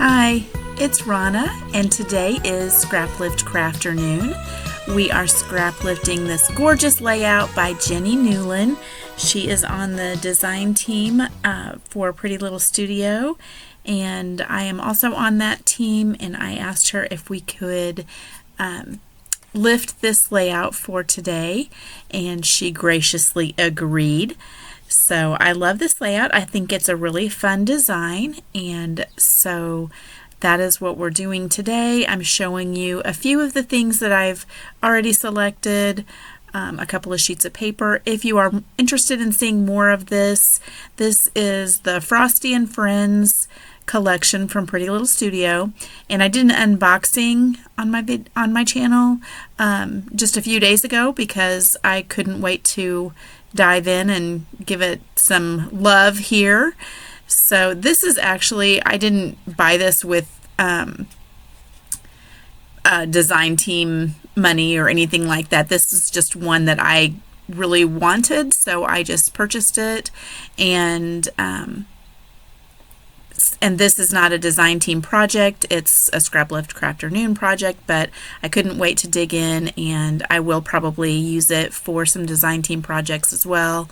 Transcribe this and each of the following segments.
Hi, it's Rona, and today is Scraplift Crafternoon. We are scraplifting this gorgeous layout by Jenny Newlin. She is on the design team for Pretty Little Studio, and I am also on that team, and I asked her if we could lift this layout for today, and she graciously agreed. So I love this layout. I think it's a really fun design, and so that is what we're doing today. I'm showing you a few of the things that I've already selected, a couple of sheets of paper. If you are interested in seeing more of this, this is the Frosty and Friends collection from Pretty Little Studio, and I did an unboxing on my channel just a few days ago because I couldn't wait to dive in and give it some love here. So this is actually, I didn't buy this with design team money or anything like that. This is just one that I really wanted, so I just purchased it, and this is not a design team project, it's a Scraplift Crafternoon project, but I couldn't wait to dig in, and I will probably use it for some design team projects as well.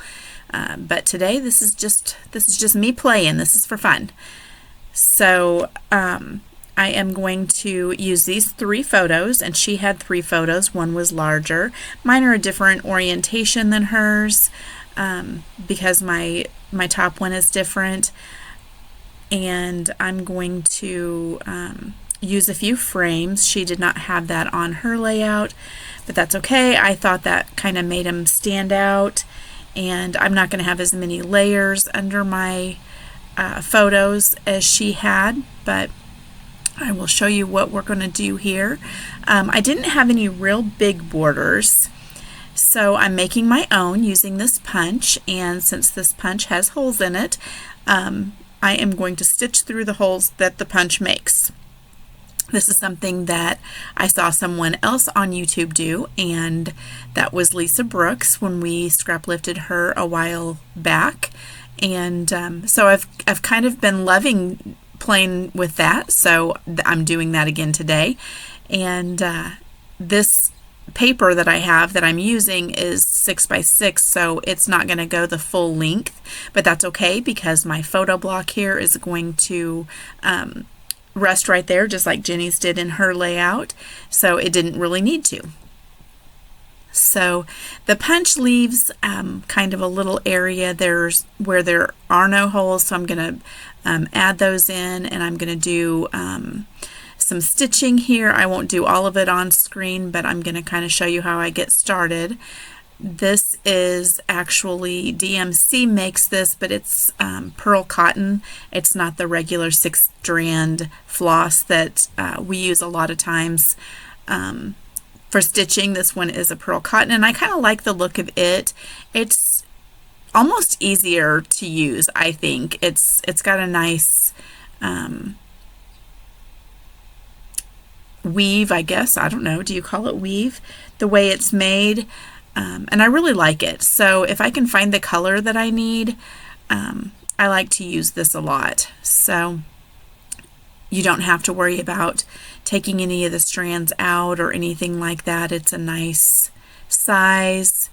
But today this is just me playing. This is for fun. So I am going to use these 3 photos, and she had 3 photos. One was larger. Mine are a different orientation than hers because my top one is different. And I'm going to use a few frames. She did not have that on her layout, but that's okay. I thought that kind of made them stand out, and I'm not going to have as many layers under my photos as she had, but I will show you what we're going to do here. I didn't have any real big borders, so I'm making my own using this punch, and since this punch has holes in it, I am going to stitch through the holes that the punch makes. This is something that I saw someone else on YouTube do, and that was Lisa Brooks when we scrap lifted her a while back. And so I've kind of been loving playing with that, so I'm doing that again today. And this paper that I have that I'm using is 6x6, so it's not going to go the full length, but that's okay because my photo block here is going to rest right there just like Jenny's did in her layout, so it didn't really need to. So the punch leaves kind of a little area where there are no holes, so I'm going to add those in, and I'm going to do some stitching here. I won't do all of it on screen, but I'm going to kind of show you how I get started. This is actually, DMC makes this, but it's pearl cotton. It's not the regular 6-strand floss that we use a lot of times for stitching. This one is a pearl cotton, and I kind of like the look of it. It's almost easier to use, I think. It's got a nice weave, I guess. I don't know. Do you call it weave? The way it's made. And I really like it. So if I can find the color that I need, I like to use this a lot. So you don't have to worry about taking any of the strands out or anything like that. It's a nice size.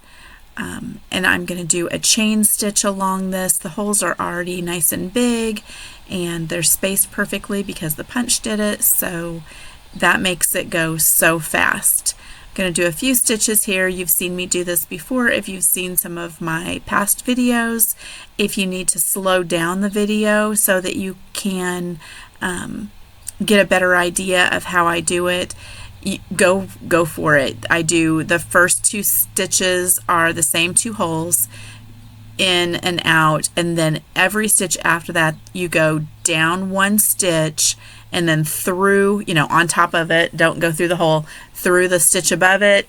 And I'm going to do a chain stitch along this. The holes are already nice and big, and they're spaced perfectly because the punch did it. So that makes it go so fast. I'm going to do a few stitches here. You've seen me do this before if you've seen some of my past videos. If you need to slow down the video so that you can get a better idea of how I do it, go for it. I do the first 2 stitches are the same 2 holes in and out, and then every stitch after that you go down 1 stitch and then through, on top of it, don't go through the hole, through the stitch above it,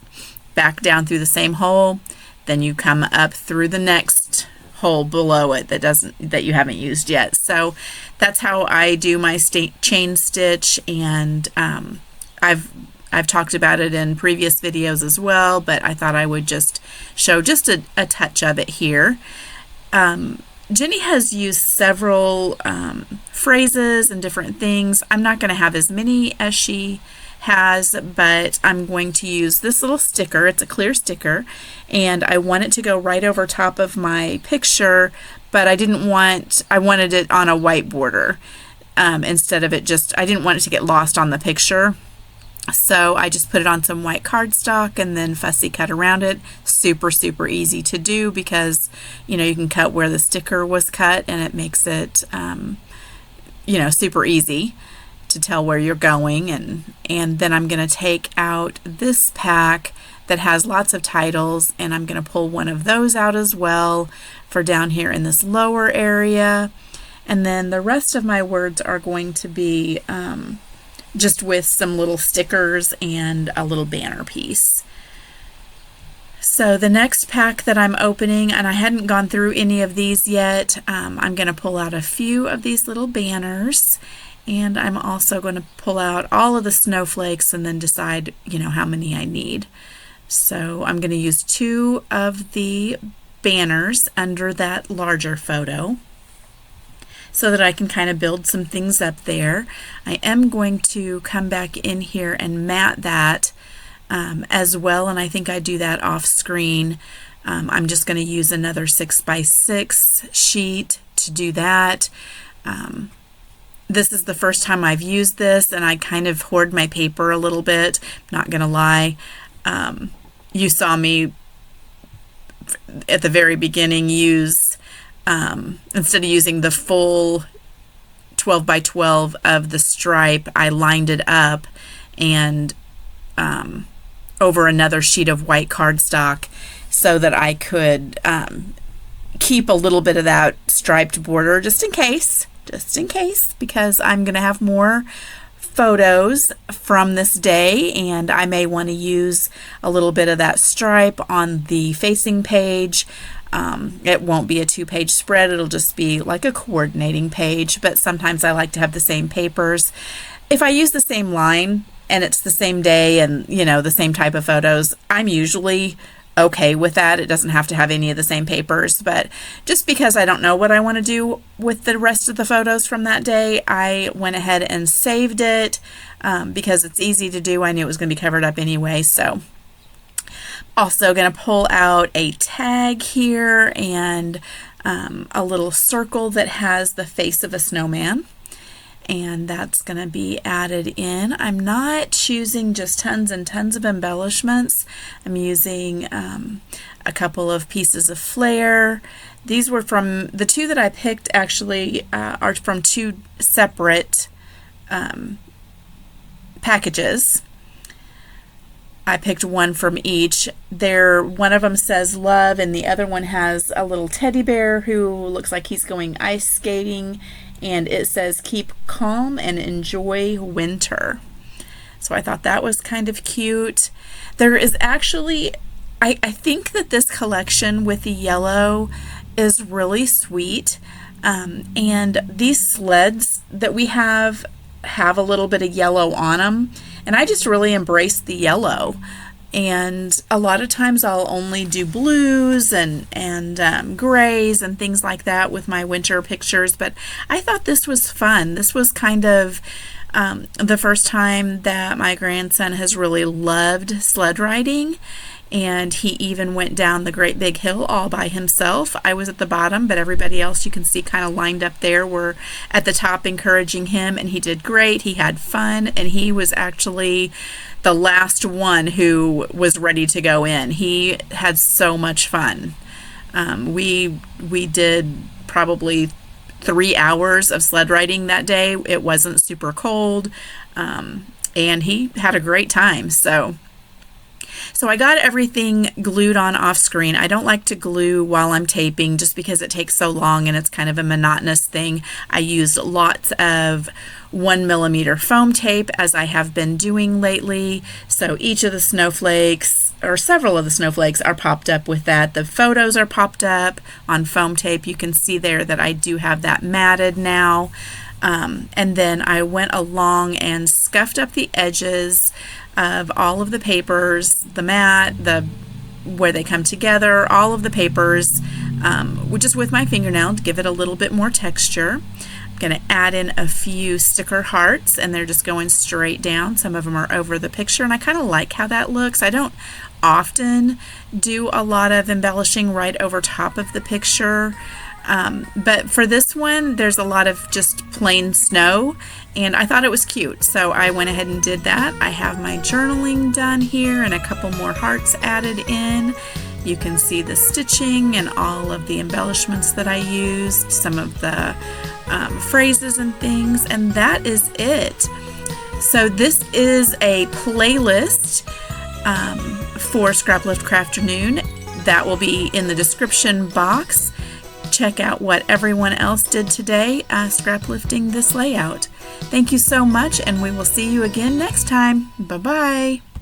back down through the same hole, then you come up through the next hole below it that you haven't used yet. So that's how I do my chain stitch, and I've talked about it in previous videos as well, but I thought I would just show just a touch of it here. Jenny has used several phrases and different things. I'm not going to have as many as she has, but I'm going to use this little sticker. It's a clear sticker, and I want it to go right over top of my picture, but I wanted it on a white border instead of it just, I didn't want it to get lost on the picture. So I just put it on some white cardstock and then fussy cut around it. Super, super easy to do because, you know, you can cut where the sticker was cut and it makes it, you know, super easy to tell where you're going. And then I'm going to take out this pack that has lots of titles, and I'm going to pull one of those out as well for down here in this lower area. And then the rest of my words are going to be just with some little stickers and a little banner piece. So the next pack that I'm opening, and I hadn't gone through any of these yet, I'm going to pull out a few of these little banners, and I'm also going to pull out all of the snowflakes and then decide, you know, how many I need. So I'm going to use 2 of the banners under that larger photo, so that I can kind of build some things up there. I am going to come back in here and mat that as well, and I think I do that off screen. I'm just going to use another 6x6 sheet to do that. This is the first time I've used this, and I kind of hoard my paper a little bit, not going to lie. You saw me at the very beginning use instead of using the full 12 by 12 of the stripe, I lined it up and over another sheet of white cardstock so that I could keep a little bit of that striped border just in case, because I'm going to have more photos from this day, and I may want to use a little bit of that stripe on the facing page. It won't be a 2-page spread, it'll just be like a coordinating page, but sometimes I like to have the same papers. If I use the same line and it's the same day and, you know, the same type of photos, I'm usually okay with that. It doesn't have to have any of the same papers, but just because I don't know what I want to do with the rest of the photos from that day, I went ahead and saved it because it's easy to do. I knew it was going to be covered up anyway, so. Also going to pull out a tag here and a little circle that has the face of a snowman, and that's going to be added in. I'm not choosing just tons and tons of embellishments. I'm using a couple of pieces of flair. These were from the 2 that I picked, actually are from 2 separate packages. I picked one from each. One of them says love, and the other one has a little teddy bear who looks like he's going ice skating, and it says keep calm and enjoy winter. So I thought that was kind of cute. There is actually, I think that this collection with the yellow is really sweet, and these sleds that we have a little bit of yellow on them. And I just really embrace the yellow. And a lot of times I'll only do blues and grays and things like that with my winter pictures. But I thought this was fun. This was kind of the first time that my grandson has really loved sled riding. And he even went down the great big hill all by himself. I was at the bottom, but everybody else you can see kind of lined up there were at the top encouraging him, and he did great. He had fun, and he was actually the last one who was ready to go in. He had so much fun. We did probably 3 hours of sled riding that day. It wasn't super cold, and he had a great time. So I got everything glued on off screen. I don't like to glue while I'm taping just because it takes so long and it's kind of a monotonous thing. I used lots of 1mm foam tape, as I have been doing lately. So each of the snowflakes, or several of the snowflakes, are popped up with that. The photos are popped up on foam tape. You can see there that I do have that matted now. And then I went along and scuffed up the edges of all of the papers, the mat, the where they come together, all of the papers, just with my fingernail to give it a little bit more texture. I'm going to add in a few sticker hearts, and they're just going straight down. Some of them are over the picture, and I kind of like how that looks. I don't often do a lot of embellishing right over top of the picture, but for this one there's a lot of just plain snow, and I thought it was cute, so I went ahead and did that. I have my journaling done here and a couple more hearts added in. You can see the stitching and all of the embellishments that I used, some of the phrases and things, and that is it. So this is a playlist for Scraplift Crafternoon that will be in the description box. Check out what everyone else did today scraplifting this layout. Thank you so much, and we will see you again next time. Bye-bye.